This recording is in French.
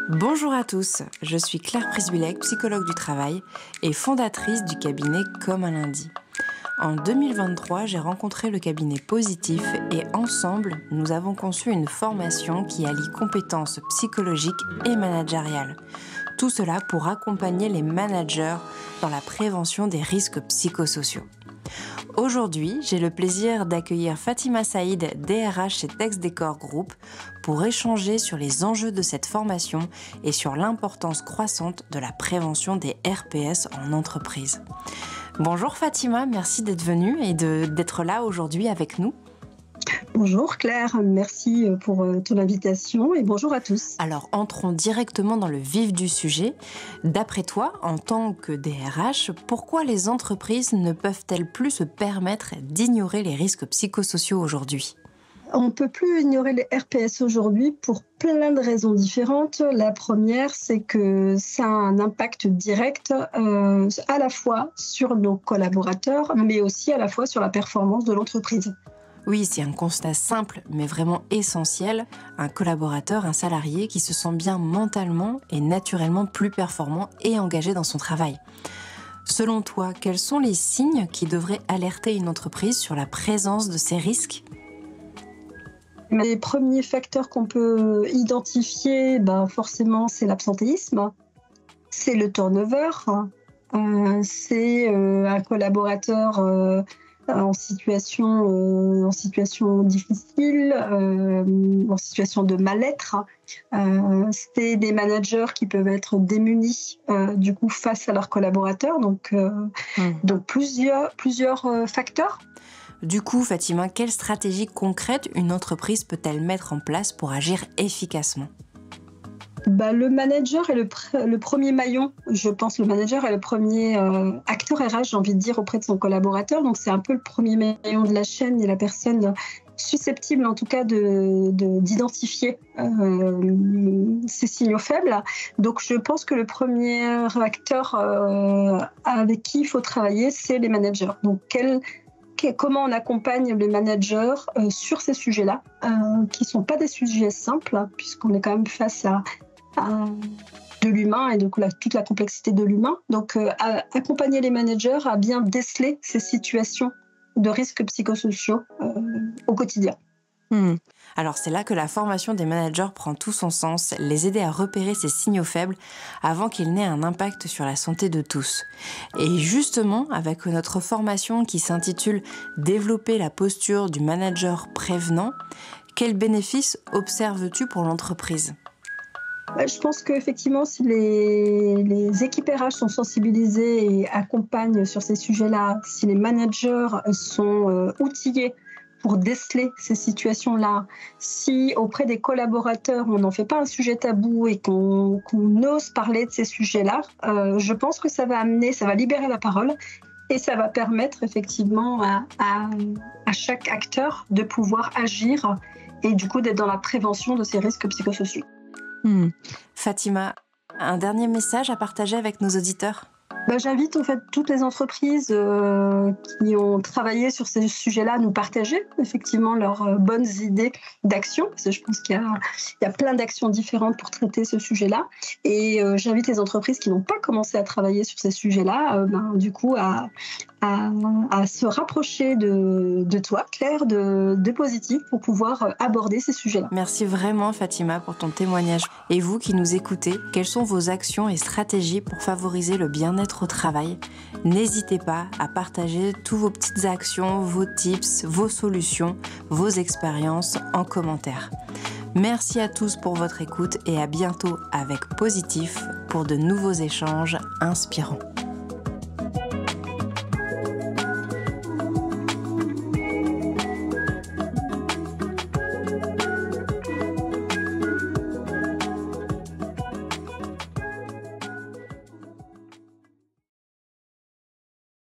Bonjour à tous, je suis Claire Prisbilek, psychologue du travail et fondatrice du cabinet Comme un lundi. En 2023, j'ai rencontré le cabinet Positif et ensemble, nous avons conçu une formation qui allie compétences psychologiques et managériales. Tout cela pour accompagner les managers dans la prévention des risques psychosociaux. Aujourd'hui, j'ai le plaisir d'accueillir Fatima Saïd, DRH chez Textdecor Group, pour échanger sur les enjeux de cette formation et sur l'importance croissante de la prévention des RPS en entreprise. Bonjour Fatima, merci d'être venue et d'être là aujourd'hui avec nous. Bonjour Claire, merci pour ton invitation et bonjour à tous. Alors entrons directement dans le vif du sujet. D'après toi, en tant que DRH, pourquoi les entreprises ne peuvent-elles plus se permettre d'ignorer les risques psychosociaux aujourd'hui ? On ne peut plus ignorer les RPS aujourd'hui pour plein de raisons différentes. La première, c'est que ça a un impact direct à la fois sur nos collaborateurs, mais aussi à la fois sur la performance de l'entreprise. Oui, c'est un constat simple, mais vraiment essentiel. Un collaborateur, un salarié qui se sent bien mentalement et naturellement plus performant et engagé dans son travail. Selon toi, quels sont les signes qui devraient alerter une entreprise sur la présence de ces risques ? Les premiers facteurs qu'on peut identifier, forcément, c'est l'absentéisme, c'est le turnover, c'est un collaborateur en situation difficile, en situation de mal-être. C'est des managers qui peuvent être démunis du coup face à leurs collaborateurs. Donc plusieurs facteurs. Du coup, Fatima, quelle stratégie concrète une entreprise peut-elle mettre en place pour agir efficacement ? Le manager est le premier maillon, je pense. Le manager est le premier acteur RH, j'ai envie de dire, auprès de son collaborateur. Donc, c'est un peu le premier maillon de la chaîne et la personne susceptible, en tout cas, d'identifier ces signaux faibles. Donc, je pense que le premier acteur avec qui il faut travailler, c'est les managers. Donc, comment on accompagne les managers sur ces sujets-là, qui ne sont pas des sujets simples, puisqu'on est quand même face à de l'humain et donc toute la complexité de l'humain. Donc, accompagner les managers à bien déceler ces situations de risques psychosociaux au quotidien. Alors c'est là que la formation des managers prend tout son sens, les aider à repérer ces signaux faibles avant qu'ils n'aient un impact sur la santé de tous. Et justement, avec notre formation qui s'intitule « Développer la posture du manager prévenant », quels bénéfices observes-tu pour l'entreprise ? Je pense qu'effectivement, si les équipes RH sont sensibilisées et accompagnent sur ces sujets-là, si les managers sont outillés pour déceler ces situations-là, si auprès des collaborateurs, on n'en fait pas un sujet tabou et qu'on ose parler de ces sujets-là, je pense que ça va libérer la parole et ça va permettre effectivement à chaque acteur de pouvoir agir et du coup d'être dans la prévention de ces risques psychosociaux. Fatima, un dernier message à partager avec nos auditeurs ? J'invite en fait toutes les entreprises qui ont travaillé sur ces sujets-là à nous partager effectivement leurs bonnes idées d'action, parce que je pense qu'il y a plein d'actions différentes pour traiter ce sujet-là. Et j'invite les entreprises qui n'ont pas commencé à travailler sur ces sujets-là, du coup à se rapprocher de toi, Claire, de Positif, pour pouvoir aborder ces sujets-là. Merci vraiment Fatima pour ton témoignage. Et vous qui nous écoutez, quelles sont vos actions et stratégies pour favoriser le bien-être au travail ? N'hésitez pas à partager tous vos petites actions, vos tips, vos solutions, vos expériences en commentaire. Merci à tous pour votre écoute et à bientôt avec Positif pour de nouveaux échanges inspirants.